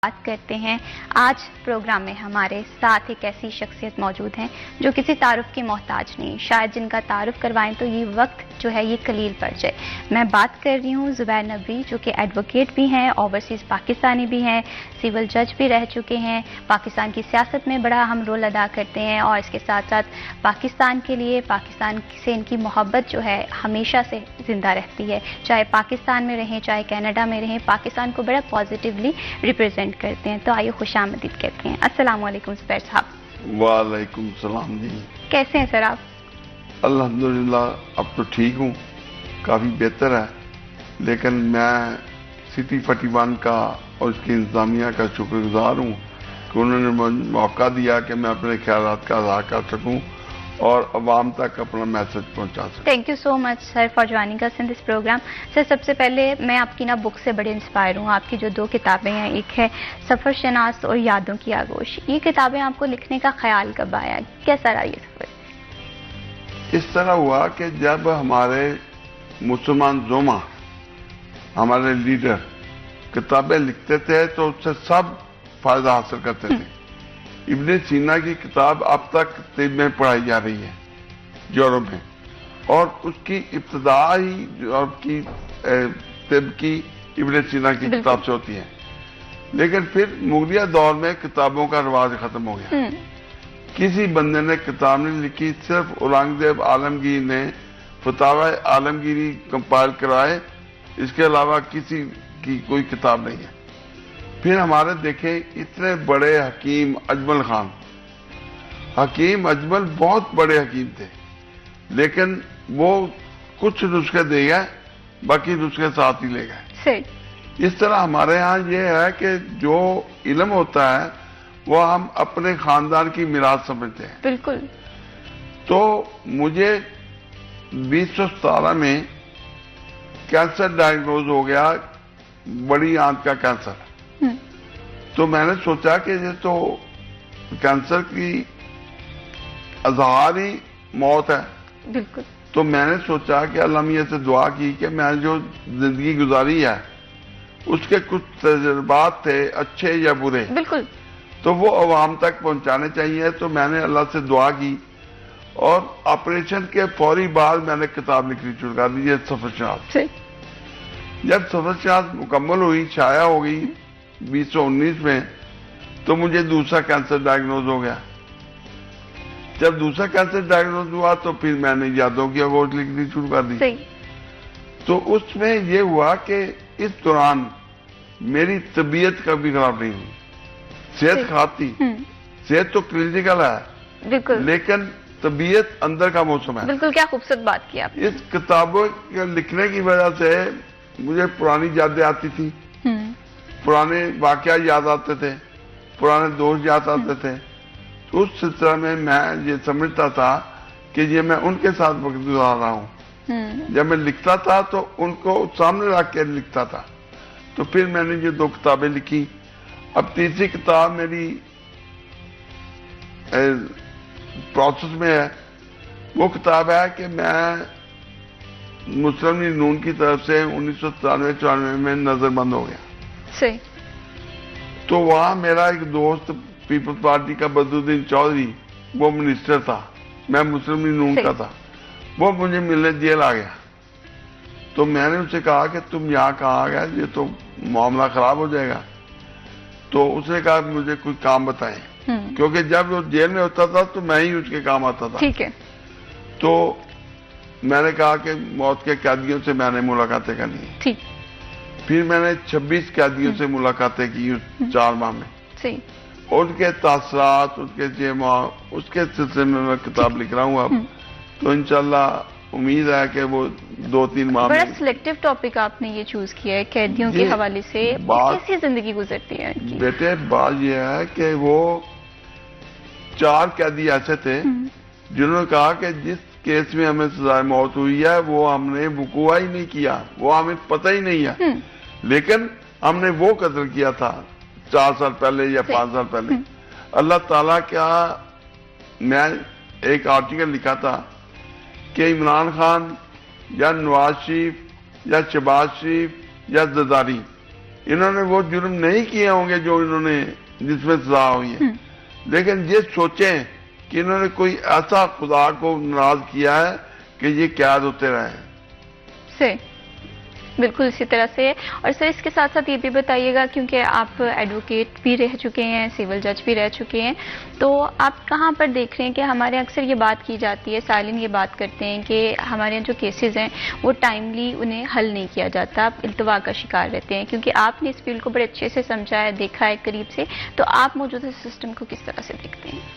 بات کرتے ہیں۔ آج پروگرام میں ہمارے ساتھ ایک ایسی شخصیت موجود ہیں جو کسی تعارف کی محتاج نہیں، شاید جن کا تعارف کروائیں تو یہ وقت جو ہے یہ قلیل پڑ جائے۔ میں بات کر رہی ہوں زبیر نبوی، جو کہ ایڈوکیٹ بھی ہیں، اوورسیز پاکستانی بھی ہیں، سول جج بھی رہ چکے ہیں، پاکستان کی سیاست میں بڑا اہم رول ادا کرتے ہیں، اور اس کے ساتھ ساتھ پاکستان کے لیے، پاکستان سے ان کی محبت جو ہے ہمیشہ سے زندہ رہتی ہے، چاہے پاکستان میں رہیں چاہے کینیڈا میں رہیں، پاکستان کو بڑا پازیٹیولی ریپرزینٹ کرتے ہیں۔ تو آئیے خوش آمدید کہتے ہیں۔ السلام علیکم زبیر صاحب۔ وعلیکم السلام جی، کیسے ہیں سر آپ؟ الحمدللہ اب تو ٹھیک ہوں، کافی بہتر ہے، لیکن میں سٹی 41 کا اور اس کی انتظامیہ کا شکر گزار ہوں کہ انہوں نے مجھے موقع دیا کہ میں اپنے خیالات کا اظہار کر سکوں اور عوام تک اپنا میسج پہنچا سکوں۔ Thank you so much sir for joining اس ان دس پروگرام۔ سر سب سے پہلے میں آپ کی بک سے بڑے انسپائر ہوں۔ آپ کی جو دو کتابیں ہیں، ایک ہے سفر شناس اور یادوں کی آغوش، یہ کتابیں آپ کو لکھنے کا خیال کب آیا؟ کیسا رہا یہ سفر؟ اس طرح ہوا کہ جب ہمارے مسلمان زوما، ہمارے لیڈر کتابیں لکھتے تھے تو اس سے سب فائدہ حاصل کرتے تھے۔ ابن سینا کی کتاب اب تک طب میں پڑھائی جا رہی ہے یورپ میں، اور اس کی ابتدائی یورپ کی طب کی ابن سینا کی کتاب سے ہوتی ہے، لیکن پھر مغلیہ دور میں کتابوں کا رواج ختم ہو گیا۔ کسی بندے نے کتاب نہیں لکھی، صرف اورنگزیب عالمگیر نے فتاوی عالمگیری کمپائل کرائے، اس کے علاوہ کسی کی کوئی کتاب نہیں ہے۔ پھر ہمارے دیکھیں اتنے بڑے حکیم اجمل خان، حکیم اجمل بہت بڑے حکیم تھے، لیکن وہ کچھ نسخے دے گئے، باقی نسخے ساتھ ہی لے گئے۔ اس طرح ہمارے ہاں یہ ہے کہ جو علم ہوتا ہے وہ ہم اپنے خاندان کی میراث سمجھتے ہیں۔ بالکل۔ تو مجھے 2017 میں کینسر ڈائگنوز ہو گیا، بڑی آنت کا کینسر۔ تو میں نے سوچا کہ یہ تو کینسر کی اظہار ہی موت ہے۔ بالکل۔ تو میں نے سوچا کہ اللہ میاں سے دعا کی کہ میں جو زندگی گزاری ہے اس کے کچھ تجربات تھے، اچھے یا برے، بالکل، تو وہ عوام تک پہنچانے چاہیے۔ تو میں نے اللہ سے دعا کی، اور آپریشن کے فوری بعد میں نے کتاب لکھنی شروع کر دی، سفر شناس۔ جب سفر شناس مکمل ہوئی، شائع ہو گئی 2019 میں، تو مجھے دوسرا کینسر ڈائگنوز ہو گیا۔ جب دوسرا کینسر ڈائگنوز ہوا تو پھر میں نے یادوں کی آغوش لکھنی شروع کر دی۔ تو اس میں یہ ہوا کہ اس دوران میری طبیعت کبھی خراب نہیں ہوئی، صحت خراب تھی، صحت تو کلینکل ہے لیکن طبیعت اندر کا موسم ہے۔ بالکل، کیا خوبصورت بات کی آپ نے۔ اس کتابوں کے لکھنے کی وجہ سے مجھے پرانی یادیں آتی تھی، پرانے واقعات یاد آتے تھے، پرانے دوست یاد آتے تھے۔ تو اس سلسلہ میں یہ سمجھتا تھا کہ یہ میں ان کے ساتھ وقت گزار رہا ہوں۔ جب میں لکھتا تھا تو ان کو سامنے رکھ کے لکھتا تھا۔ تو پھر میں نے یہ 2 کتابیں لکھی۔ اب تیسری کتاب میری پروسیس میں ہے۔ وہ کتاب ہے کہ میں مسلم لیگ نون کی طرف سے 1993-94 میں نظر بند ہو گیا۔ تو وہاں میرا ایک دوست پیپلز پارٹی کا بدرالدین چودھری، وہ منسٹر تھا، میں مسلم لیگ نون کا تھا، وہ مجھے ملنے جیل آ گیا۔ تو میں نے اسے کہا کہ تم یہاں کہاں آ گیا، یہ تو معاملہ خراب ہو جائے گا۔ تو اس نے کہا مجھے کوئی کام بتائیں، کیونکہ جب وہ جیل میں ہوتا تھا تو میں ہی اس کے کام آتا تھا۔ ٹھیک ہے۔ تو میں نے کہا کہ موت کے قیدیوں سے میں نے ملاقاتیں کرنی ہیں۔ پھر میں نے 26 قیدیوں سے ملاقاتیں کی 4 ماہ میں، ان کے تاثرات، ان کے جیما، اس کے سلسلے میں کتاب لکھ رہا ہوں اب۔ تو انشاءاللہ امید ہے کہ وہ 2-3 ماہ میں۔ بڑا سلیکٹیو ٹاپک آپ نے یہ چوز کیا ہے، قیدیوں کے حوالے سے کیسی زندگی گزرتی ہے؟ بیٹے بات یہ ہے کہ وہ 4 قیدی ایسے تھے جنہوں نے کہا کہ جس کیس میں ہمیں سزائے موت ہوئی ہے وہ ہم نے وقوع ہی نہیں کیا، وہ ہمیں پتہ ہی نہیں ہے، لیکن ہم نے وہ قتل کیا تھا 4 سال پہلے یا 5 سال پہلے۔ اللہ تعالیٰ کیا، میں ایک آرٹیکل لکھا تھا کہ عمران خان یا نواز شریف یا شہباز شریف یا زرداری، انہوں نے وہ جرم نہیں کیے ہوں گے جو انہوں نے جس میں سزا ہوئی ہے، لیکن یہ سوچیں کہ انہوں نے کوئی ایسا خدا کو ناراض کیا ہے کہ یہ قید ہوتے رہے ہیں۔ صحیح، بالکل اسی طرح سے ہے۔ اور سر اس کے ساتھ ساتھ یہ بھی بتائیے گا، کیونکہ آپ ایڈوکیٹ بھی رہ چکے ہیں، سول جج بھی رہ چکے ہیں، تو آپ کہاں پر دیکھ رہے ہیں کہ ہمارے اکثر یہ بات کی جاتی ہے، سائلین یہ بات کرتے ہیں کہ ہمارے جو کیسز ہیں وہ ٹائملی انہیں حل نہیں کیا جاتا، آپ التوا کا شکار رہتے ہیں، کیونکہ آپ نے اس فیلڈ کو بڑے اچھے سے سمجھا ہے، دیکھا ہے قریب سے، تو آپ موجودہ سسٹم کو کس طرح سے دیکھتے ہیں؟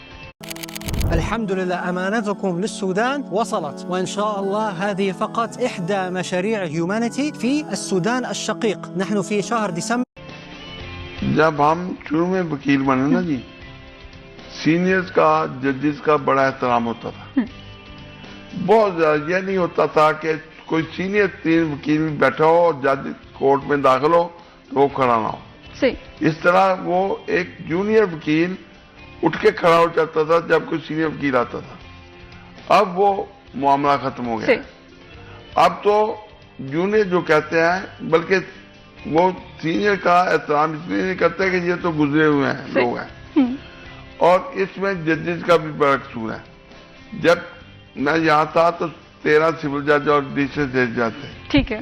الحمد لله أمانتكم للسودان وصلت، وإن شاء الله هذه فقط إحدى مشاريع هيومانيتي في السودان الشقيق. نحن في شهر ديسمبر جب ہم شروع میں وکیل بنے نا جی، سینئرز کا، ججز کا بڑا احترام ہوتا تھا، بہت زیادہ۔ یہ نہیں ہوتا تھا کہ کوئی سینئر 3 وکیل بیٹھا ہو اور جج کورٹ میں داخل ہو تو وہ کھڑا نہ ہو۔ صحیح، اس طرح وہ ایک جونیئر وکیل اٹھ کے کھڑا ہو جاتا تھا جب کوئی سینئر وکیل آتا تھا۔ اب وہ معاملہ ختم ہو گیا۔ اب تو جونیئر جو کہتے ہیں، بلکہ وہ سینئر کا احترام اس لیے نہیں کرتے کہ یہ تو گزرے ہوئے ہیں لوگ ہیں، اور اس میں ججز کا بھی بڑا قصور ہے۔ جب میں یہاں تھا تو 13 سول جج اور ڈسٹرکٹ جج تھے، ٹھیک ہے،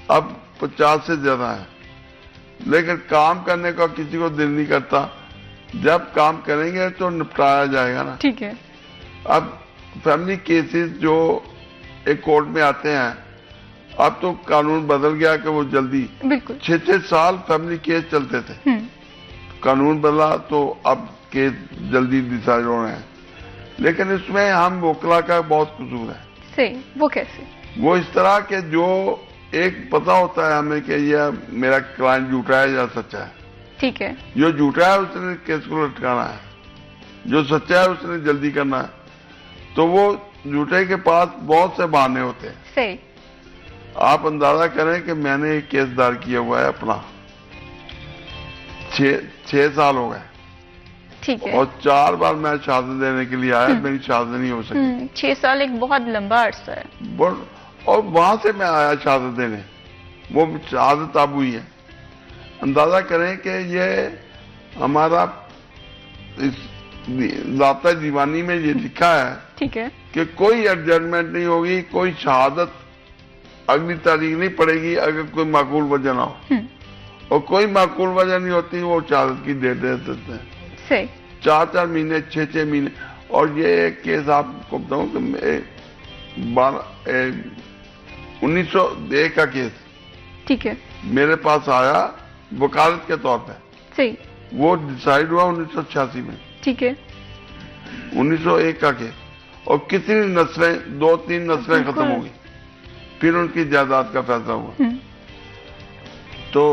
اب 50 سے زیادہ ہیں، لیکن کام کرنے کا کسی کو دل نہیں کرتا۔ جب کام کریں گے تو نپٹایا جائے گا نا۔ ٹھیک ہے، اب فیملی کیسز جو ایک کورٹ میں آتے ہیں، اب تو قانون بدل گیا کہ وہ جلدی، بالکل 6 سال فیملی کیس چلتے تھے، قانون بدلا تو اب کیس جلدی ڈیسائیڈ ہو رہے ہیں، لیکن اس میں ہم وکلا کا بہت قصور ہے۔ صحیح، وہ کیسے؟ وہ اس طرح کہ جو ایک پتہ ہوتا ہے ہمیں کہ یہ میرا کلائنٹ جھوٹا ہے یا سچا ہے، ٹھیک ہے، جو جھوٹا ہے اس نے کیس کو لٹکانا ہے، جو سچا ہے اس نے جلدی کرنا ہے، تو وہ جھوٹے کے پاس بہت سے بہانے ہوتے ہیں۔ صحیح، آپ اندازہ کریں کہ میں نے ایک کیس دار کیا ہوا ہے اپنا، 6 سال ہو گئے، ٹھیک ہے، اور 4 بار میں شہادت دینے کے لیے آیا، میری شہادت نہیں ہو سکی، 6 سال ایک بہت لمبا عرصہ ہے۔ اور وہاں سے میں آیا شہادت دینے، وہ شہادت اب ہوئی ہے۔ اندازہ کریں کہ یہ ہمارا اس ضابطہ دیوانی میں یہ لکھا ہے، ٹھیک ہے، کہ کوئی ایڈجسٹمنٹ نہیں ہوگی، کوئی شہادت اگلی تاریخ نہیں پڑے گی اگر کوئی معقول وجہ نہ ہو، اور کوئی معقول وجہ نہیں ہوتی وہ شہادت کی ڈیٹ دے دیتے ہیں، صحیح، 4 مہینے 6 مہینے۔ اور یہ ایک کیس آپ کو بتاؤں کہ 1901 کا کیس ٹھیک ہے، میرے پاس آیا وکالت کے طور پہ، صحیح، وہ ڈیسائیڈ ہوا 1986 میں، ٹھیک ہے، 1901 کا کیس، اور کتنی نسلیں، 2-3 نسلیں ختم ہو گئی، پھر ان کی جائیداد کا فیصلہ ہوا۔ تو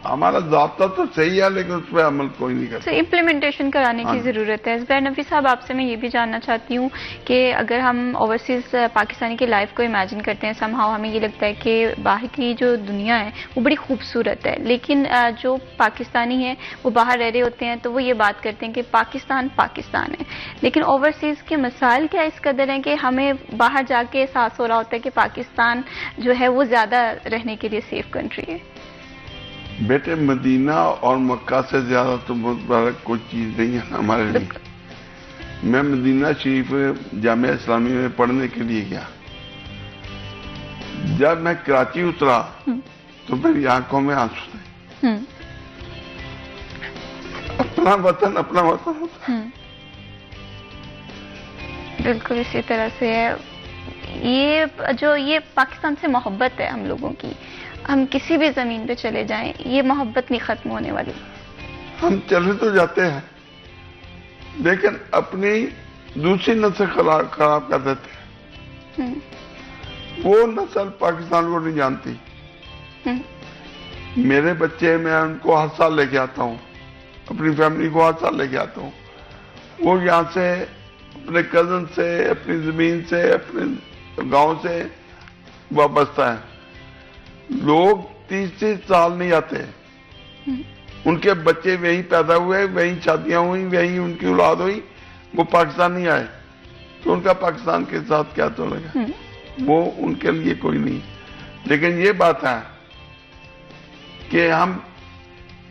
ہمارا ضابطہ تو صحیح ہے لیکن اس پہ عمل کوئی نہیں کرتا۔ امپلیمنٹیشن کرانے کی ضرورت ہے۔ زبیر نبی صاحب، آپ سے میں یہ بھی جاننا چاہتی ہوں کہ اگر ہم اوورسیز پاکستانی کی لائف کو امیجن کرتے ہیں، somehow ہمیں یہ لگتا ہے کہ باہر کی جو دنیا ہے وہ بڑی خوبصورت ہے، لیکن جو پاکستانی ہیں وہ باہر رہ رہے ہوتے ہیں تو وہ یہ بات کرتے ہیں کہ پاکستان پاکستان ہے، لیکن اوورسیز کے مسائل کیا اس قدر ہیں کہ ہمیں باہر جا کے احساس ہو رہا ہوتا ہے کہ پاکستان جو ہے وہ زیادہ رہنے کے لیے سیف کنٹری ہے؟ بیٹے، مدینہ اور مکہ سے زیادہ تو بہت بڑا کوئی چیز نہیں ہے ہمارے لیے۔ میں مدینہ شریف جامعہ اسلامی میں پڑھنے کے لیے گیا، جب میں کراچی اترا تو میری آنکھوں میں آنسو تھے۔ اپنا وطن اپنا وطن ہوتا ہے۔ بالکل اسی طرح سے ہے، یہ پاکستان سے محبت ہے ہم لوگوں کی، ہم کسی بھی زمین پہ چلے جائیں یہ محبت نہیں ختم ہونے والی۔ ہم چلے تو جاتے ہیں لیکن اپنی دوسری نسل خراب کر دیتے ہیں، وہ نسل پاکستان کو نہیں جانتی۔ میرے بچے، میں ان کو ہر سال لے کے آتا ہوں، اپنی فیملی کو ہر سال لے کے آتا ہوں، وہ یہاں سے اپنے کزن سے، اپنی زمین سے، اپنے گاؤں سے وابستہ ہیں۔ لوگ 30 سال نہیں آتے، ان کے بچے وہیں پیدا ہوئے، وہیں شادیاں ہوئی، وہیں ان کی اولاد ہوئی، وہ پاکستان نہیں آئے تو ان کا پاکستان کے ساتھ کیا تو لگا، وہ ان کے لیے کوئی نہیں۔ لیکن یہ بات ہے کہ ہم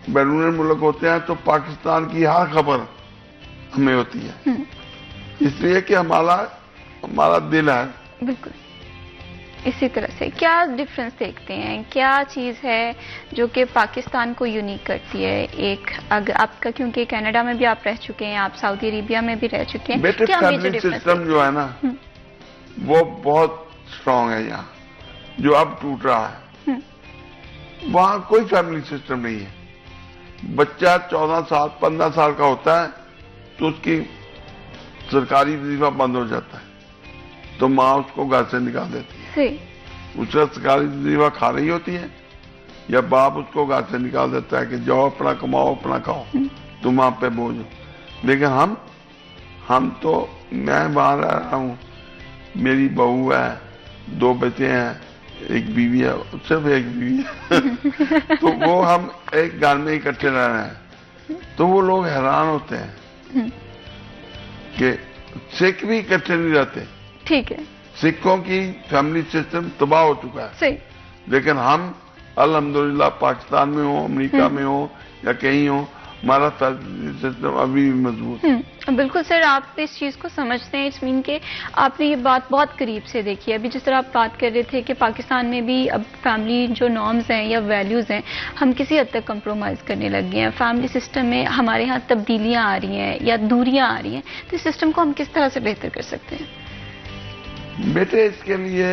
بیرون ملک ہوتے ہیں تو پاکستان کی ہر خبر ہمیں ہوتی ہے، اس لیے کہ ہمارا دل ہے. بالکل اسی طرح سے. کیا ڈفرنس دیکھتے ہیں، کیا چیز ہے جو کہ پاکستان کو یونیک کرتی ہے؟ ایک آپ کا، کیونکہ کینیڈا میں بھی آپ رہ چکے ہیں، آپ سعودی عربیہ میں بھی رہ چکے ہیں، بیٹے کیا فیملی میجر ڈفرنس سسٹم جو ہے نا وہ بہت اسٹرانگ ہے یہاں، جو اب ٹوٹ رہا ہے. وہاں کوئی فیملی سسٹم نہیں ہے. بچہ 14 سال 15 سال کا ہوتا ہے تو اس کی سرکاری وظیفہ بند ہو جاتا ہے تو ماں اس کو گھر سے نکال دیتی ہے. اس کا سرکاری وظیفہ کھا رہی ہوتی ہے یا باپ اس کو گھر سے نکال دیتا ہے کہ جاؤ اپنا کماؤ اپنا کھاؤ، تم آپ پہ بوجھ ہو. لیکن ہم تو، میں وہاں رہ رہا ہوں، میری بہو ہے، 2 بچے ہیں، ایک بیوی ہے، صرف ایک بیوی ہے تو وہ ہم ایک گھر میں اکٹھے رہ رہے ہیں. تو وہ لوگ حیران ہوتے ہیں کہ سکھ بھی اکٹھے نہیں رہتے. ٹھیک ہے. سکھوں کی فیملی سسٹم تباہ ہو چکا ہے. صحیح. لیکن ہم الحمدللہ پاکستان میں ہوں، امریکہ میں ہوں یا کہیں ہوں، ہمارا فیملی سسٹم ابھی بھی مضبوط ہے. بالکل سر، آپ اس چیز کو سمجھتے ہیں، اس مین کہ آپ نے یہ بات بہت قریب سے دیکھی ہے. ابھی جس طرح آپ بات کر رہے تھے کہ پاکستان میں بھی اب فیملی جو نارمز ہیں یا ویلیوز ہیں، ہم کسی حد تک کمپرومائز کرنے لگ گئے ہیں. فیملی سسٹم میں ہمارے ہاں تبدیلیاں آ رہی ہیں یا دوریاں آ رہی ہیں، تو اس سسٹم کو ہم کس طرح سے بہتر کر سکتے ہیں؟ بیٹے اس کے لیے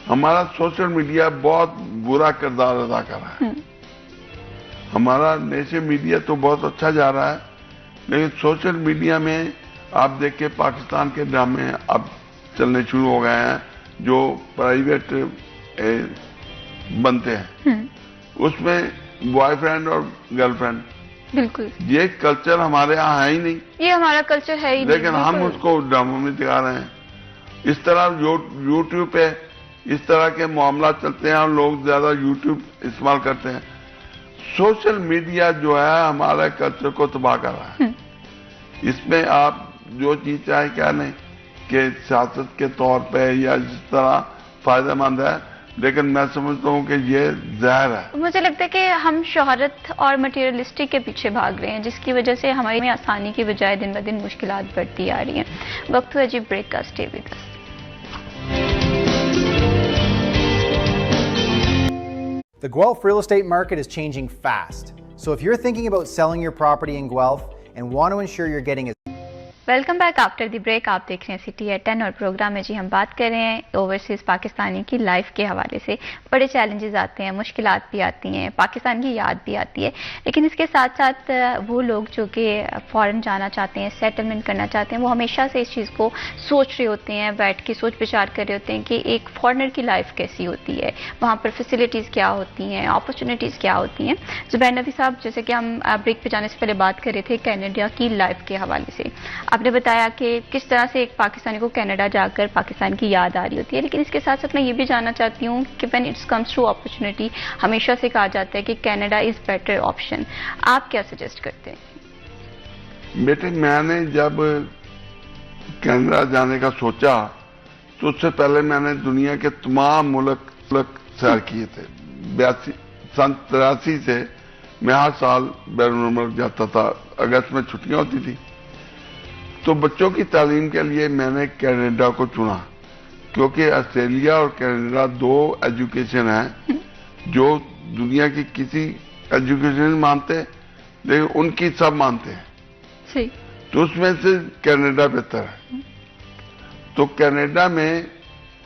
ہمارا سوشل میڈیا بہت برا کردار ادا کر رہا ہے. ہمارا نیشنل میڈیا تو بہت اچھا جا رہا ہے، لیکن سوشل میڈیا میں آپ دیکھیں پاکستان کے ڈرامے اب چلنے شروع ہو گئے ہیں جو پرائیویٹ بنتے ہیں. اس میں بوائے فرینڈ اور گرل فرینڈ، بالکل یہ کلچر ہمارے ہاں ہے ہی نہیں. یہ ہمارا کلچر ہے ہی نہیں، لیکن ہم اس کو ڈراموں میں دکھا رہے ہیں. اس طرح یوٹیوب پہ اس طرح کے معاملات چلتے ہیں اور لوگ زیادہ یوٹیوب استعمال کرتے ہیں. سوشل میڈیا جو ہے ہمارے کلچر کو تباہ کر رہا ہے. اس میں آپ جو چیز چاہے کیا نہیں کہ سیاست کے طور پہ یا جس طرح فائدہ مند ہے، لیکن میں سمجھتا ہوں کہ یہ زہر ہے. مجھے لگتا ہے کہ ہم شہرت اور مٹیریلسٹک کے پیچھے بھاگ رہے ہیں، جس کی وجہ سے ہمارے میں آسانی کی بجائے دن بہ دن مشکلات بڑھتی آ رہی ہیں. وقت ہوا جی بریک کا. Stay with us. The Guelph real estate market is changing fast. So if you're thinking about selling your property in Guelph and want to ensure you're getting a welcome back after the break. آپ دیکھ رہے ہیں city at 10 اور programme میں جی ہم بات کر رہے ہیں اوورسیز پاکستانی کی لائف کے حوالے سے. بڑے چیلنجز آتے ہیں، مشکلات بھی آتی ہیں، پاکستان کی یاد بھی آتی ہے، لیکن اس کے ساتھ ساتھ وہ لوگ جو کہ فورن جانا چاہتے ہیں، سیٹلمنٹ کرنا چاہتے ہیں، وہ ہمیشہ سے اس چیز کو سوچ رہے ہوتے ہیں، بیٹھ کے سوچ بچار کر رہے ہوتے ہیں کہ ایک فورنر کی لائف کیسی ہوتی ہے، وہاں پر فیسلٹیز کیا ہوتی ہیں، اپرچونیٹیز کیا ہوتی ہیں. زبیر نبی صاحب، جیسے کہ ہم بریک پہ جانے سے پہلے بات کر رہے تھے کینیڈا کی لائف کے حوالے سے، آپ نے بتایا کہ کس طرح سے ایک پاکستانی کو کینیڈا جا کر پاکستان کی یاد آ رہی ہوتی ہے. لیکن اس کے ساتھ ساتھ میں یہ بھی جاننا چاہتی ہوں کہ when it comes to opportunity ہمیشہ سے کہا جاتا ہے کہ کینیڈا از بیٹر آپشن. آپ کیا سجیسٹ کرتے ہیں؟ بیٹے میں نے جب کینیڈا جانے کا سوچا تو اس سے پہلے میں نے دنیا کے تمام ملک سیر کیے تھے. 83 سے میں ہر سال بیرون ملک جاتا تھا. اگست میں چھٹیاں ہوتی تھی تو بچوں کی تعلیم کے لیے میں نے کینیڈا کو چنا، کیونکہ آسٹریلیا اور کینیڈا 2 ایجوکیشن ہیں جو دنیا کی کسی ایجوکیشن مانتے، لیکن ان کی سب مانتے ہیں. صحیح. تو اس میں سے کینیڈا بہتر ہے. تو کینیڈا میں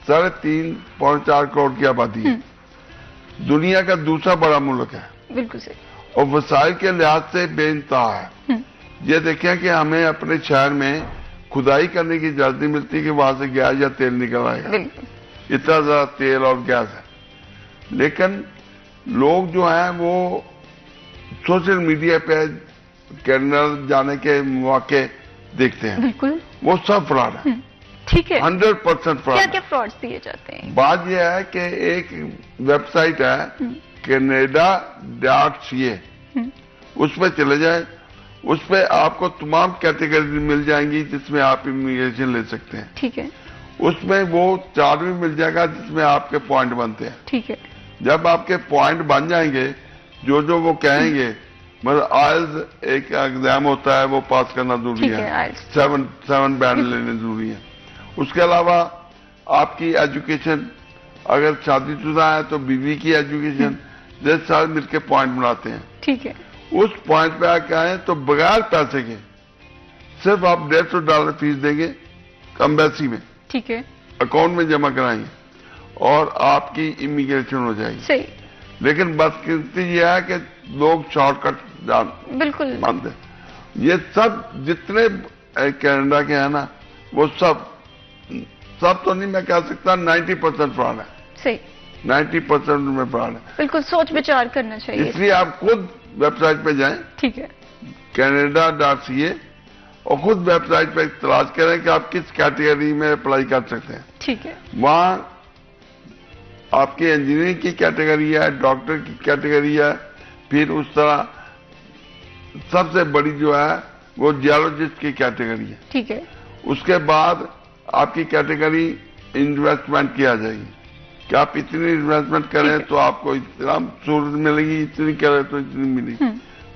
3.4 کروڑ کی آبادی ہے، دنیا کا دوسرا بڑا ملک ہے. بالکل صحیح. اور وسائل کے لحاظ سے بے انتہا ہے. یہ دیکھیں کہ ہمیں اپنے شہر میں کھدائی کرنے کی اجازت نہیں ملتی کہ وہاں سے گیس یا تیل نکل آئے گا، اتنا زیادہ تیل اور گیس ہے. لیکن لوگ جو ہیں وہ سوشل میڈیا پہ کینیڈا جانے کے مواقع دیکھتے ہیں. بالکل وہ سب فراڈ ہے. ٹھیک ہے. 100% فراڈ. کیا کیا فراڈز دیے جاتے ہیں؟ بات یہ ہے کہ ایک ویب سائٹ ہے Canada.ca، اس پہ چلے جائیں، اس پہ آپ کو تمام کیٹیگری مل جائیں گی جس میں آپ امیگریشن لے سکتے ہیں. ٹھیک ہے. اس میں وہ چارٹ بھی مل جائے گا جس میں آپ کے پوائنٹ بنتے ہیں. ٹھیک ہے. جب آپ کے پوائنٹ بن جائیں گے جو وہ کہیں گے، مطلب آئلز ایک ایگزام ہوتا ہے وہ پاس کرنا ضروری ٹھیک ہے، ہے، IELTS 7 بینڈ لینے ضروری ہے. اس کے علاوہ آپ کی ایجوکیشن، اگر شادی شدہ ہے تو بیوی کی ایجوکیشن، جیسے سارے مل کے پوائنٹ بناتے ہیں. ٹھیک ہے، اس پوائنٹ پہ آ کے آئیں تو بغیر پیسے کے صرف آپ $150 فیس دیں گے ایمبیسی میں، ٹھیک ہے، اکاؤنٹ میں جمع کرائیں گے اور آپ کی امیگریشن ہو جائے گی. صحیح، لیکن بدقسمتی یہ ہے کہ لوگ شارٹ کٹ بالکل مانتے ہیں. یہ سب جتنے کینیڈا کے ہیں نا، وہ سب تو نہیں میں کہہ سکتا، 90% فراڈ ہے. صحیح، 90% میں فراڈ ہے. بالکل سوچ بچار کرنا چاہیے. اس لیے آپ خود ویب سائٹ پہ جائیں، ٹھیک ہے، canada.ca، اور خود ویب سائٹ پہ تلاش کریں کہ آپ کس کیٹیگری میں اپلائی کر سکتے ہیں. ٹھیک ہے، وہاں آپ کی انجینئرنگ کی کیٹیگری ہے، ڈاکٹر کی کیٹیگری ہے، پھر اس طرح سب سے بڑی جو ہے وہ جیولوجسٹ کی کیٹیگری ہے. ٹھیک ہے، اس کے بعد آپ کی کیٹیگری انویسٹمنٹ کی آ جائے گی کہ آپ اتنی انویسٹمنٹ کریں تو آپ کو اتنا سہولت ملے گی، اتنی کریں تو اتنی ملے گی.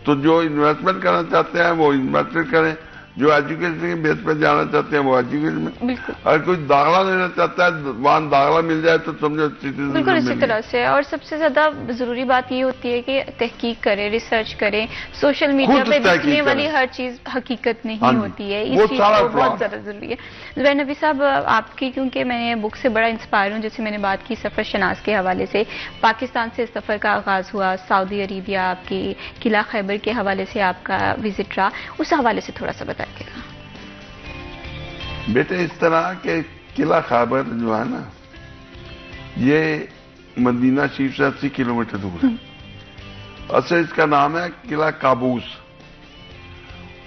تو جو انویسٹمنٹ کرنا چاہتے ہیں وہ انویسٹمنٹ کریں، جو ایجوکیشن کے بیس پہ جانا چاہتے ہیں وہ ایجوکیشن میں. بالکل اگر کوئی داخلہ لینا چاہتا ہے وہاں داخلہ مل جائے تو سمجھو citizenship بالکل اسی مل گئی. طرح سے. اور سب سے زیادہ ضروری بات یہ ہوتی ہے کہ تحقیق کریں، ریسرچ کریں. سوشل میڈیا خود پہ تحقیق دکھنے والی کریں. ہر چیز حقیقت ہاں نہیں جی. ہوتی ہے. وہ اس چیز سارا کو بہت fraud. زیادہ ضروری ہے. زبیر نبی صاحب، آپ کی کیونکہ میں نے بک سے بڑا انسپائر ہوں، جیسے میں نے بات کی سفر شناس کے حوالے سے، پاکستان سے سفر کا آغاز ہوا، سعودی عربیہ آپ کی قلعہ خیبر کے حوالے سے آپ کا وزٹ رہا، اس حوالے سے تھوڑا سا بتائیے گا. بیٹے اس طرح کہ قلعہ خیبر جو ہے نا، یہ مدینہ شریف سے 80 کلومیٹر دور ہے. اصل اس کا نام ہے قلعہ قابوس.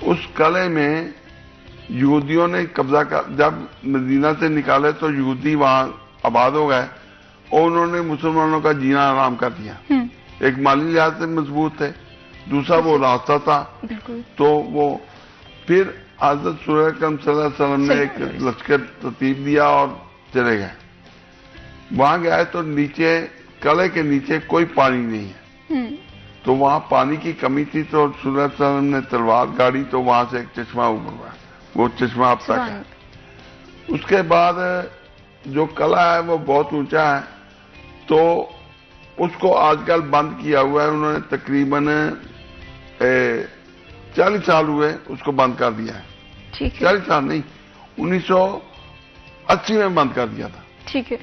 اس قلعے میں یہودیوں نے قبضہ جب مدینہ سے نکالے تو یہودی وہاں آباد ہو گئے اور انہوں نے مسلمانوں کا جینا آرام کر دیا. ایک مالی لحاظ سے مضبوط تھے، دوسرا وہ راستہ تھا. بالکل، تو وہ پھر حضرت سورہ اکرم صلی اللہ علیہ وسلم نے ایک لشکر ترتیب دیا اور چلے گئے. وہاں گئے تو نیچے قلعے کے نیچے کوئی پانی نہیں ہے. تو وہاں پانی کی کمی تھی تو صلی اللہ علیہ وسلم نے تلوار گاڑی تو وہاں سے ایک چشمہ اوپر ہوا، وہ چشمہ اب تک ہے. اس کے بعد جو قلعہ ہے وہ بہت اونچا ہے تو اس کو آج کل بند کیا ہوا ہے. انہوں نے تقریباً 40 سال ہوئے اس کو بند کر دیا ہے. ٹھیک ہے، 40 سال نہیں، 1980 میں بند کر دیا تھا. ٹھیک ہے،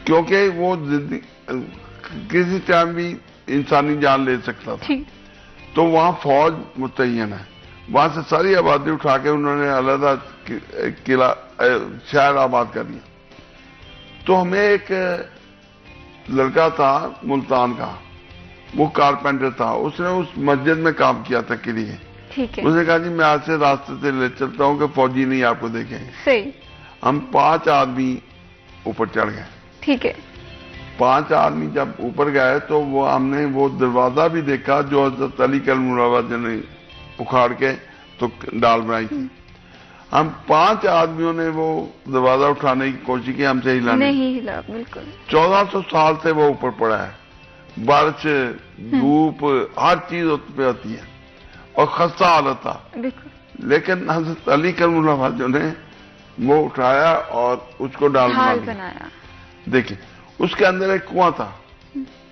کیونکہ وہ کسی ٹائم بھی انسانی جان لے سکتا تھا. ٹھیک، تو وہاں فوج متعین ہے، وہاں سے ساری آبادی اٹھا کے انہوں نے علیحدہ قلعہ شہر آباد کر دیا. تو ہمیں ایک لڑکا تھا ملتان کا، وہ کارپینٹر تھا، اس نے اس مسجد میں کام کیا تھا قلعے. ٹھیک ہے، اس نے کہا جی میں آج سے راستے سے لے چلتا ہوں کہ فوجی نہیں آپ کو دیکھیں. صحیح، ہم 5 آدمی اوپر چڑھ گئے. ٹھیک ہے، 5 آدمی جب اوپر گئے تو ہم نے وہ دروازہ بھی دیکھا جو حضرت علی کرم اللہ وجہ نے اکھاڑ کے تو ڈال بنائی تھی. ہم 5 آدمیوں نے وہ دروازہ اٹھانے کی کوشش کی، ہم سے ہلا نہیں ہلا. بالکل، 1400 سال سے وہ اوپر پڑا ہے. بارش، دھوپ، ہر چیز اس پہ ہوتی ہے اور خستہ حالت تھا. بالکل، لیکن حضرت علی کرم اللہ وجہ نے وہ اٹھایا اور اس کو ڈال حال بنا دیا. بنایا. دیکھیں اس کے اندر ایک کنواں تھا،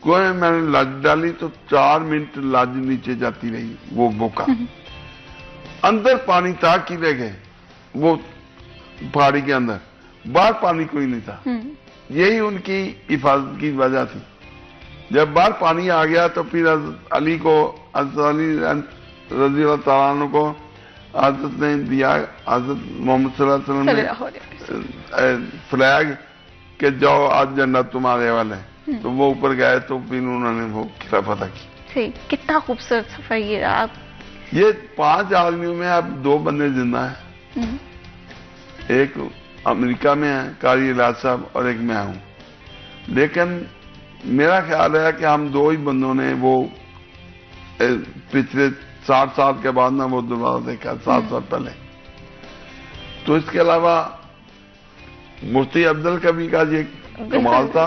کنویں میں نے لج ڈالی تو 4 منٹ لج نیچے جاتی رہی، وہ بوکا. اندر پانی تھا قلعے کے، وہ پہاڑی کے اندر، باہر پانی کوئی نہیں تھا. یہی ان کی حفاظت کی وجہ تھی. جب باہر پانی آ گیا تو پھر حضرت علی کو، حضرت علی رضی اللہ تعالیٰ عنہ کو حضرت نے دیا، حضرت محمد صلی اللہ علیہ وسلم نے فلیگ کہ جاؤ آج جنت تمہارے حوالے. تو وہ اوپر گئے تو پھر انہوں نے وہ قلعہ فتح کی. صحیح. کتنا خوبصورت سفر یہ رہا. آپ یہ 5 آدمیوں میں اب 2 بندے زندہ ہیں. ایک امریکہ میں ہے قاری علاج صاحب اور ایک میں ہوں. لیکن میرا خیال ہے کہ ہم 2 ہی بندوں نے وہ پچھلے 60 سال کے بعد نہ وہ دوبارہ دیکھا، 7 سال پہلے. تو اس کے علاوہ مفتی افضل کبھی کا یہ کمال تھا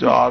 4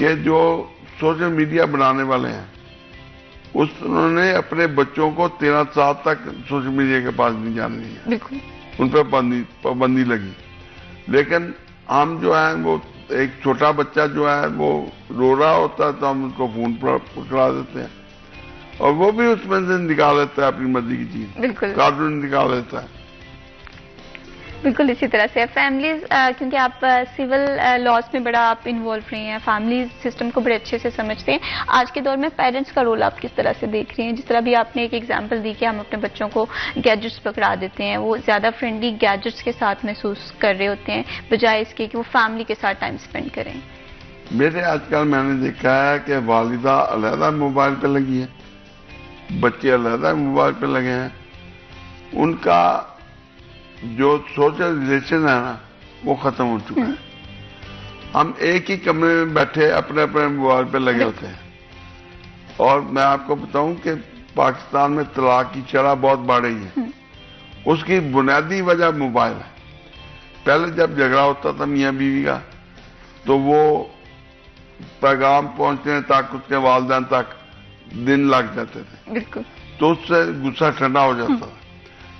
کہ جو سوشل میڈیا بنانے والے ہیں انہوں نے اپنے بچوں کو 13 سال تک سوشل میڈیا کے پاس نہیں جانے دیا. بالکل. ان پہ پابندی لگی. لیکن ہم جو ہیں وہ ایک چھوٹا بچہ جو ہے وہ رو رہا ہوتا ہے تو ہم اس کو فون پر پکڑا دیتے ہیں اور وہ بھی اس میں سے نکال لیتا ہے اپنی مرضی کی چیز. بالکل کارٹون نکال لیتا ہے. بالکل اسی طرح سے فیملیز، کیونکہ آپ سول لاز میں بڑا آپ انوالو رہے ہیں، فیملی سسٹم کو بڑے اچھے سے سمجھتے ہیں. آج کے دور میں پیرنٹس کا رول آپ کس طرح سے دیکھ رہے ہیں؟ جس طرح بھی آپ نے ایک ایگزامپل دی کہ ہم اپنے بچوں کو گیجٹس پکڑا دیتے ہیں، وہ زیادہ فرینڈلی گیجٹس کے ساتھ محسوس کر رہے ہوتے ہیں بجائے اس کے کہ وہ فیملی کے ساتھ ٹائم اسپینڈ کریں. میرے آج کل میں نے دیکھا ہے کہ والدہ علیحدہ موبائل پہ لگی ہے، بچے علیحدہ موبائل پہ لگے ہیں. ان کا جو سوشل ریلیشن ہے نا وہ ختم ہو چکا ہے. ہم ایک ہی کمرے میں بیٹھے اپنے اپنے موبائل پہ لگے ہوتے ہیں. اور میں آپ کو بتاؤں کہ پاکستان میں طلاق کی شرح بہت بڑھ رہی ہے. اس کی بنیادی وجہ موبائل ہے. پہلے جب جھگڑا ہوتا تھا میاں بیوی کا تو وہ پیغام پہنچنے تک اس کے والدین تک دن لگ جاتے تھے. بالکل. تو اس سے غصہ ٹھنڈا ہو جاتا تھا.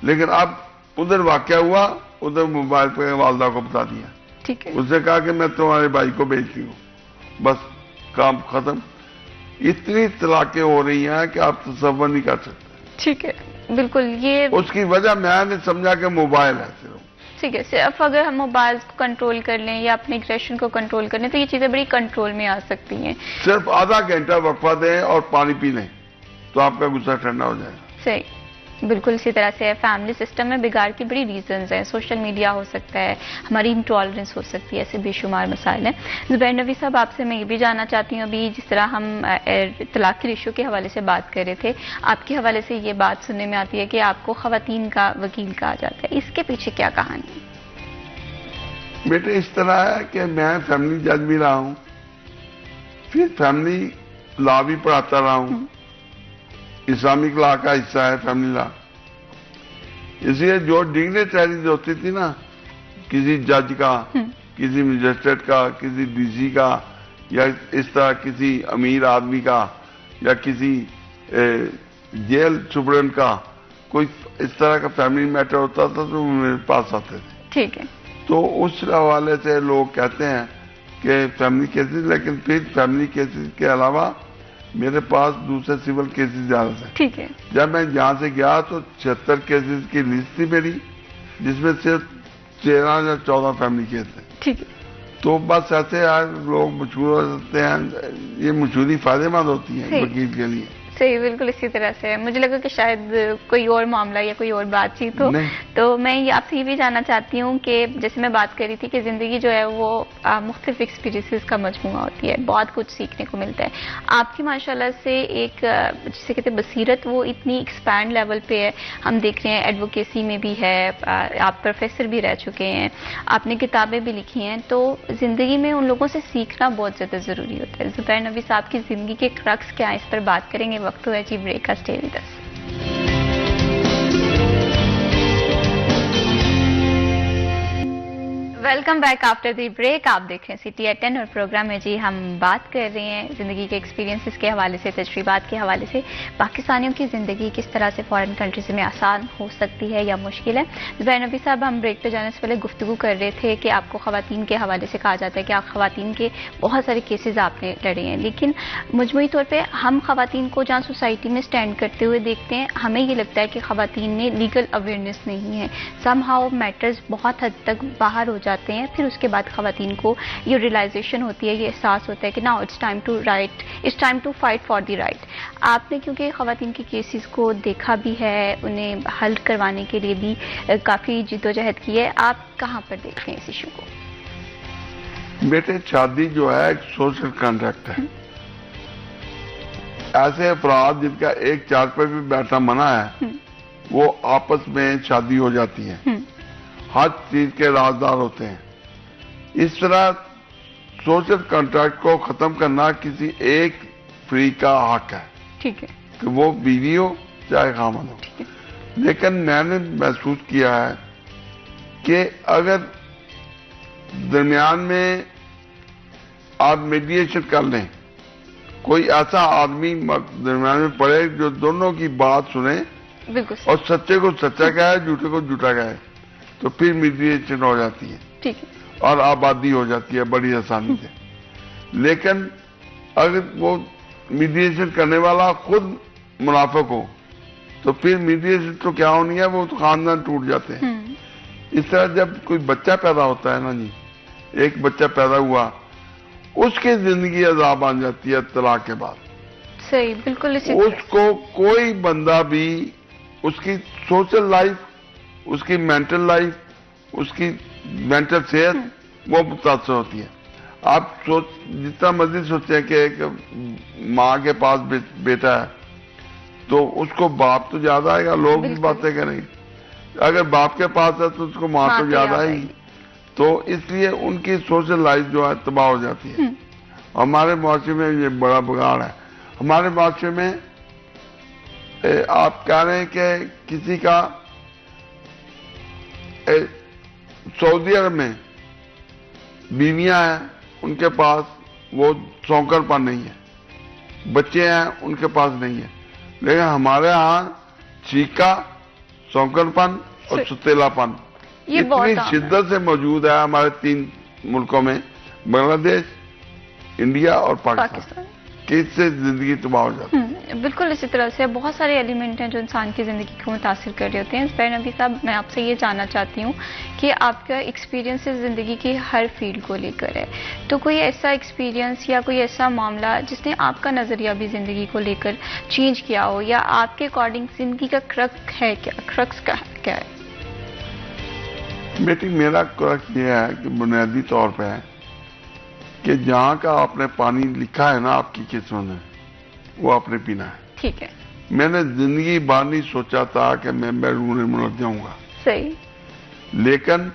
لیکن اب ادھر واقعہ ہوا، ادھر موبائل پہ والدہ کو بتا دیا. ٹھیک ہے. اس نے کہا کہ میں تمہارے بھائی کو بھیجتی ہوں، بس کام ختم. اتنی طلاقیں ہو رہی ہیں کہ آپ تصور نہیں کر سکتے. ٹھیک ہے. بالکل. یہ اس کی وجہ میں نے سمجھا کہ موبائل ہے صرف. ٹھیک ہے. صرف اگر ہم موبائل کو کنٹرول کر لیں یا اپنے ایگریشن کو کنٹرول کر لیں تو یہ چیزیں بڑی کنٹرول میں آ سکتی ہیں. صرف آدھا گھنٹہ وقفہ دیں اور پانی پی لیں تو آپ کا غصہ ٹھنڈا ہو جائے گا. صحیح. بالکل اسی طرح سے فیملی سسٹم میں بگاڑ کی بڑی ریزنز ہیں. سوشل میڈیا ہو سکتا ہے، ہماری انٹالرنس ہو سکتی ہے، ایسے بے شمار مسائل ہیں. زبیر نبی صاحب، آپ سے میں یہ بھی جاننا چاہتی ہوں، ابھی جس طرح ہم طلاق کے ایشو کے حوالے سے بات کر رہے تھے، آپ کے حوالے سے یہ بات سننے میں آتی ہے کہ آپ کو خواتین کا وکیل کہا جاتا ہے. اس کے پیچھے کیا کہانی ہے؟ بیٹے اس طرح ہے کہ میں فیملی جج بھی رہا ہوں، پھر فیملی لا بھی پڑھاتا رہا ہوں. اسلامک لا کا حصہ ہے فیملی لا. اس لیے جو ڈگنیٹریز ہوتی تھی نا، کسی جج کا، کسی مجسٹریٹ کا، کسی ڈی سی کا، یا اس طرح کسی امیر آدمی کا، یا کسی جیل سپرنٹ کا، کوئی اس طرح کا فیملی میٹر ہوتا تھا تو وہ میرے پاس آتے تھے. ٹھیک ہے. تو اس حوالے سے لوگ کہتے ہیں کہ فیملی کیسز، لیکن پھر فیملی کیسز کے علاوہ میرے پاس دوسرے سول کیسز زیادہ تھے. ٹھیک ہے. جب میں یہاں سے گیا تو 76 کیسز کی لسٹ تھی میری، جس میں صرف 13 یا 14 فیملی کیس تھے. ٹھیک ہے. تو بس ایسے لوگ مشہور ہو سکتے ہیں. یہ مشہوری فائدہ مند ہوتی ہے وکیل کے لیے. صحیح. بالکل اسی طرح سے مجھے لگا کہ شاید کوئی اور معاملہ یا کوئی اور بات چیت ہو. تو میں آپ سے یہ بھی جاننا چاہتی ہوں کہ جیسے میں بات کر رہی تھی کہ زندگی جو ہے وہ مختلف ایکسپیرینسز کا مجموعہ ہوتی ہے، بہت کچھ سیکھنے کو ملتا ہے. آپ کی ماشاءاللہ سے ایک جسے کہتے ہیں بصیرت، وہ اتنی ایکسپینڈ لیول پہ ہے. ہم دیکھ رہے ہیں ایڈوکیسی میں بھی ہے، آپ پروفیسر بھی رہ چکے ہیں، آپ نے کتابیں بھی لکھی ہیں. تو زندگی میں ان لوگوں سے سیکھنا بہت زیادہ ضروری ہوتا ہے. زبیر نبی صاحب کی زندگی کے کرکس کیا ہے، اس پر بات کریں گے. وقت ہوا ہے جی بریک کا. Stay with us. Welcome back after the break. آپ دیکھ رہے ہیں سٹی ایٹ 10 اور پروگرام میں جی ہم بات کر رہے ہیں زندگی کے ایکسپیرینسز کے حوالے سے، تجربات کے حوالے سے، پاکستانیوں کی زندگی کس طرح سے فارن کنٹریز میں آسان ہو سکتی ہے یا مشکل ہے. زبیر نبی صاحب، ہم بریک پہ جانے سے پہلے گفتگو کر رہے تھے کہ آپ کو خواتین کے حوالے سے کہا جاتا ہے کہ آپ خواتین کے بہت سارے کیسز آپ نے لڑے ہیں، لیکن مجموعی طور پہ ہم خواتین کو جہاں سوسائٹی میں اسٹینڈ کرتے ہوئے دیکھتے ہیں، ہمیں یہ لگتا ہے کہ خواتین میں لیگل اویئرنیس نہیں ہے. سم ہاؤ میٹرز بہت حد تک باہر ہو جاتے ہیں، پھر اس کے بعد خواتین کو یہ ریئلائزیشن ہوتی ہے، یہ احساس ہوتا ہے کہ now it's time to right, it's time to fight for the right. آپ نے کیونکہ خواتین کے کیسز کو دیکھا بھی ہے، انہیں حل کروانے کے لیے بھی کافی جدوجہد کی ہے، آپ کہاں پر دیکھتے ہیں اس ایشو کو؟ بیٹے شادی جو ہے ایک سوشل کانٹریکٹ ہے. ایسے افراد جن کا ایک چار پہ بھی بیٹھنا منع ہے، وہ آپس میں شادی ہو جاتی ہے، ہر چیز کے رازدار ہوتے ہیں. اس طرح سوشل کانٹریکٹ کو ختم کرنا کسی ایک فریق کا حق ہے. ٹھیک ہے. کہ وہ بیوی ہو چاہے خامند ہو. لیکن میں نے محسوس کیا ہے کہ اگر درمیان میں آپ میڈیشن کر لیں, کوئی ایسا آدمی درمیان میں پڑے جو دونوں کی بات سنے بالکل اور سچے کو سچا کہے, جھوٹے کو جھوٹا کہے, تو پھر میڈیشن ہو جاتی ہے ٹھیک ہے. اور آبادی ہو جاتی ہے بڑی آسانی سے. لیکن اگر وہ میڈیشن کرنے والا خود منافق ہو تو پھر میڈیشن تو کیا ہونی ہے, وہ تو خاندان ٹوٹ جاتے ہیں. اس طرح جب کوئی بچہ پیدا ہوتا ہے نا جی, ایک بچہ پیدا ہوا, اس کی زندگی عذاب بن جاتی ہے طلاق کے بعد. صحیح, بالکل اسی اس کو کوئی بندہ بھی, اس کی سوشل لائف, اس کی مینٹل لائف, اس کی مینٹل صحت وہ متاثر ہوتی ہے. آپ جتنا مرضی سوچتے ہیں کہ ایک ماں کے پاس بیٹا ہے تو اس کو باپ تو یاد آئے گا, لوگ بھی باتیں کریں گے. اگر باپ کے پاس ہے تو اس کو ماں تو یاد آئے گی. تو اس لیے ان کی سوشل لائف جو ہے تباہ ہو جاتی ہے. ہمارے معاشرے میں یہ بڑا بگاڑ ہے. ہمارے معاشرے میں آپ کہہ رہے ہیں کہ کسی کا سعودی عرب میں بیویاں ہیں, ان کے پاس وہ سونکر پن نہیں ہے, بچے ہیں ان کے پاس نہیں ہے. لیکن ہمارے ہاں چیکا, سونکر پن اور ستیلا پن اتنی شدت سے موجود ہے ہمارے 3 ملکوں میں, بنگلہ دیش, انڈیا اور پاکستان, کہ اس سے زندگی تباہ ہو جاتی ہے. بالکل اسی طرح سے بہت سارے ایلیمنٹ ہیں جو انسان کی زندگی کو متاثر کر رہے ہوتے ہیں. زبیر نبی صاحب, میں آپ سے یہ جاننا چاہتی ہوں کہ آپ کا ایکسپیرینس زندگی کی ہر فیلڈ کو لے کر ہے, تو کوئی ایسا ایکسپیرینس یا کوئی ایسا معاملہ جس نے آپ کا نظریہ بھی زندگی کو لے کر چینج کیا ہو, یا آپ کے اکارڈنگ زندگی کا کرکس کیا ہے؟ بیٹی, میرا کرکس یہ ہے کہ بنیادی طور پہ ہے کہ جہاں کا آپ نے پانی لکھا ہے نا آپ کی قسمت میں, وہ آپ نے پینا ہے. ٹھیک ہے. میں نے زندگی بھر نہیں سوچا تھا کہ میں بیرون ملک جاؤں گا. صحیح. لیکن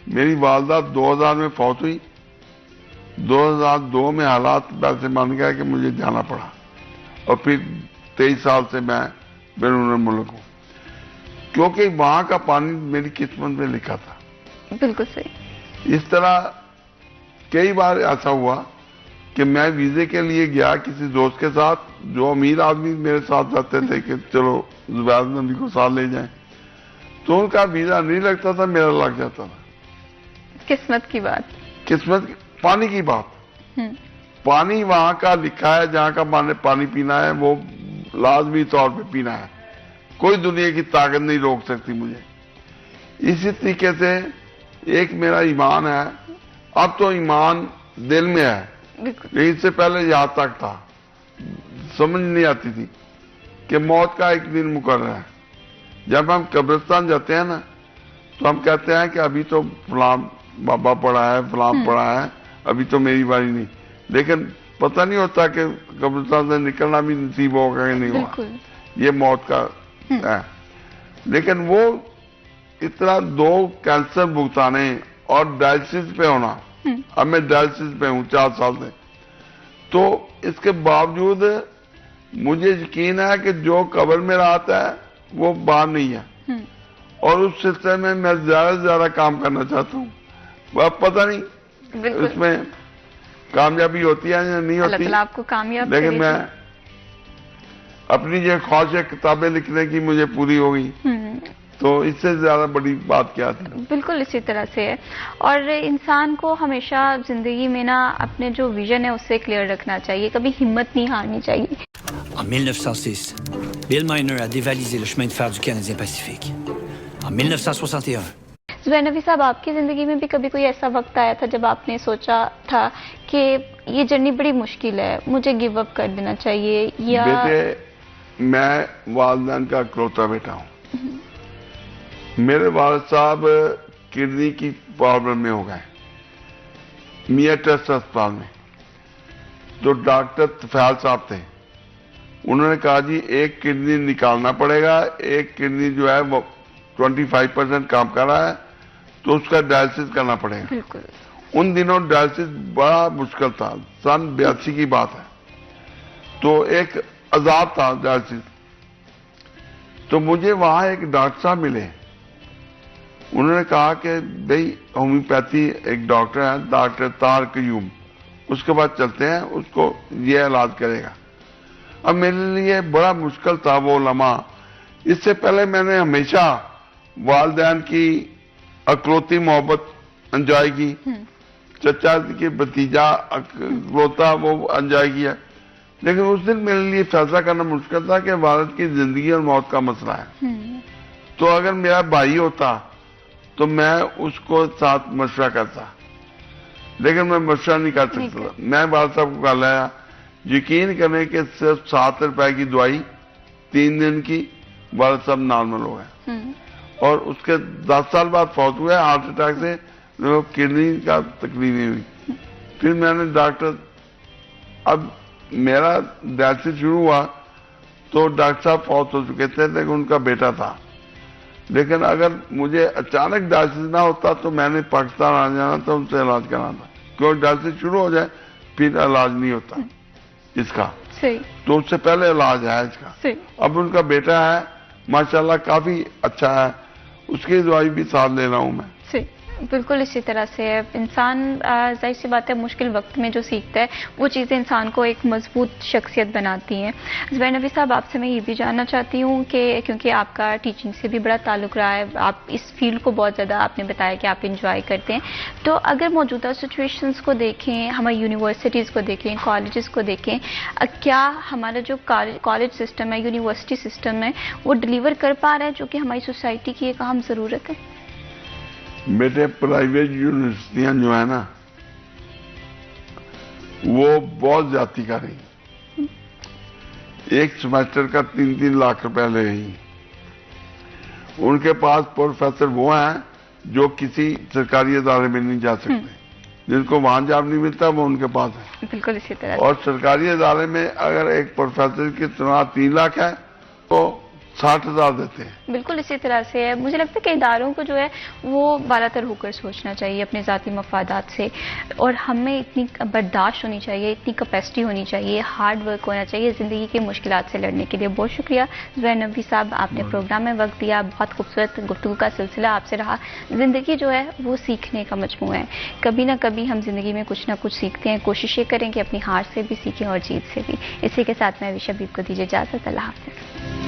میری والدہ 2000 میں فوت ہوئی. 2002 میں حالات ویسے بن گئے کہ مجھے جانا پڑا, اور پھر 23 سال سے میں بیرون ملک ہوں, کیونکہ وہاں کا پانی میری قسمت میں لکھا تھا. بالکل صحیح. اس طرح کئی بار ایسا ہوا کہ میں ویزے کے لیے گیا کسی دوست کے ساتھ, جو امیر آدمی میرے ساتھ جاتے تھے کہ چلو زبیر نبی کو ساتھ لے جائیں, تو ان کا ویزا نہیں لگتا تھا, میرا لگ جاتا تھا. قسمت کی بات. قسمت, پانی کی بات. پانی وہاں کا لکھا ہے, جہاں کا پانی پینا ہے وہ لازمی طور پہ پینا ہے, کوئی دنیا کی طاقت نہیں روک سکتی مجھے. اسی طریقے سے ایک میرا ایمان ہے, اب تو ایمان دل میں ہے, لیکن اس سے پہلے یہاں تک تھا, سمجھ نہیں آتی تھی کہ موت کا ایک دن مقرر ہے. جب ہم قبرستان جاتے ہیں نا تو ہم کہتے ہیں کہ ابھی تو فلاں بابا پڑا ہے, فلاں پڑا ہے, ابھی تو میری باری نہیں. لیکن پتہ نہیں ہوتا کہ قبرستان سے نکلنا بھی نصیب ہوگا کہ نہیں ہوگا. یہ موت کا ہے. لیکن وہ اتنا 2 کینسر بھگتانے اور ڈائلسس پہ ہونا, اب میں ڈائلسس پہ ہوں 4 سال سے, تو اس کے باوجود مجھے یقین ہے کہ جو قبر میں رہتا ہے وہ باہر نہیں ہے, اور اس سلسلے میں میں زیادہ سے زیادہ کام کرنا چاہتا ہوں. اب پتہ نہیں اس میں کامیابی ہوتی ہے یا نہیں ہوتی, آپ کو کامیاب, لیکن میں اپنی جو خواہش کتابیں لکھنے کی مجھے پوری ہو گئی, تو اس سے زیادہ بڑی بات کیا تھی. بالکل اسی طرح سے ہے. اور انسان کو ہمیشہ زندگی میں نا اپنے جو ویژن ہے اس سے کلیئر رکھنا چاہیے, کبھی ہمت نہیں ہارنی چاہیے. En 1906, Bill Miner a dévalisé le chemin de fer du Canadien Pacifique. En 1961, زبیر نبی صاحب, آپ کی زندگی میں بھی کبھی کوئی ایسا وقت آیا تھا جب آپ نے سوچا تھا کہ یہ جرنی بڑی مشکل ہے, مجھے گیو اپ کر دینا چاہیے؟ یا بیٹے, میں والدین کا اکلوتا بیٹا ہوں. میرے والد صاحب کڈنی کی پرابلم میں ہو گئے میاں ٹرسٹ اسپتال میں. جو ڈاکٹر طفیل صاحب تھے, انہوں نے کہا جی ایک کڈنی نکالنا پڑے گا, ایک کڈنی جو ہے وہ 25% کام کر رہا ہے, تو اس کا ڈائلسس کرنا پڑے گا. بالکل. ان دنوں ڈائلسس بڑا مشکل تھا, سن 82 کی بات ہے, تو ایک عذاب تھا ڈائلسس. تو مجھے وہاں ایک ڈاکٹر صاحب ملے, انہوں نے کہا کہ بھئی ہومیوپیتھی ایک ڈاکٹر ہیں, ڈاکٹر طاہر قیوم, اس کے بعد چلتے ہیں، اس کو یہ علاج کرے گا. اب میرے لیے بڑا مشکل تھا وہ لمحہ. اس سے پہلے میں نے ہمیشہ والدین کی اکلوتی محبت انجوائے کی، چچا کی بھتیجا اکلوتا وہ انجوائے کیا، لیکن اس دن میرے لیے فیصلہ کرنا مشکل تھا کہ والد کی زندگی اور موت کا مسئلہ ہے. تو اگر میرا بھائی ہوتا تو میں اس کو ساتھ مشورہ کرتا، لیکن میں مشورہ نہیں کر سکتا تھا. میں والد صاحب کو کہا لایا، یقین کریں کہ صرف 7 روپے کی دوائی 3 دن کی، والد صاحب نارمل ہو گئے. اور اس کے 10 سال بعد فوت ہوئے ہارٹ اٹیک سے، کڈنی کا تکلیف ہوئی. پھر میں نے ڈاکٹر، اب میرا ڈائلسس شروع ہوا تو ڈاکٹر صاحب فوت ہو چکے تھے، لیکن ان کا بیٹا تھا. لیکن اگر مجھے اچانک ڈائلسس نہ ہوتا تو میں نے پاکستان آ جانا تھا، ان سے علاج کرانا تھا. کیونکہ ڈائلسس شروع ہو جائے پھر علاج نہیں ہوتا اس کا، تو اس سے پہلے علاج ہے اس کا. اب ان کا بیٹا ہے ماشاءاللہ کافی اچھا ہے، اس کی دوائی بھی ساتھ لے رہا ہوں میں. بالکل اسی طرح سے انسان ظاہر سی بات ہے مشکل وقت میں جو سیکھتا ہے وہ چیزیں انسان کو ایک مضبوط شخصیت بناتی ہیں. زبیر نبی صاحب، آپ سے میں یہ بھی جاننا چاہتی ہوں کہ کیونکہ آپ کا ٹیچنگ سے بھی بڑا تعلق رہا ہے، آپ اس فیلڈ کو بہت زیادہ آپ نے بتایا کہ آپ انجوائے کرتے ہیں، تو اگر موجودہ سچویشنز کو دیکھیں، ہماری یونیورسٹیز کو دیکھیں، کالجز کو دیکھیں، کیا ہمارا جو کالج سسٹم ہے، یونیورسٹی سسٹم ہے، وہ ڈلیور کر پا رہا ہے جو کہ ہماری سوسائٹی کی ایک اہم ضرورت ہے؟ بیٹے پرائیویٹ یونیورسٹیاں جو ہیں نا وہ بہت زیادتی کر رہی، ایک سیمسٹر کا 3-3 لاکھ روپے لے رہی. ان کے پاس پروفیسر وہ ہیں جو کسی سرکاری ادارے میں نہیں جا سکتے، جن کو وہاں جاب نہیں ملتا وہ ان کے پاس ہے. بالکل اسی طرح. اور سرکاری ادارے میں اگر ایک پروفیسر کی تنخواہ 3 لاکھ ہے تو 60,000 دیتے ہیں. بالکل اسی طرح سے ہے. مجھے لگتا ہے کہ اداروں کو جو ہے وہ بالا تر ہو کر سوچنا چاہیے اپنے ذاتی مفادات سے، اور ہمیں اتنی برداشت ہونی چاہیے، اتنی کیپیسٹی ہونی چاہیے، ہارڈ ورک ہونا چاہیے زندگی کے مشکلات سے لڑنے کے لیے. بہت شکریہ زبیر نبوی صاحب، آپ نے پروگرام میں وقت دیا. بہت خوبصورت گفتگو کا سلسلہ آپ سے رہا. زندگی جو ہے وہ سیکھنے کا مجموعہ ہے، کبھی نہ کبھی ہم زندگی میں کچھ نہ کچھ سیکھتے ہیں. کوشش یہ کریں کہ اپنی ہار سے بھی سیکھیں اور جیت سے بھی. اسی کے ساتھ میں ابھی شبیب کو دیجیے اجازت. اللہ حافظ.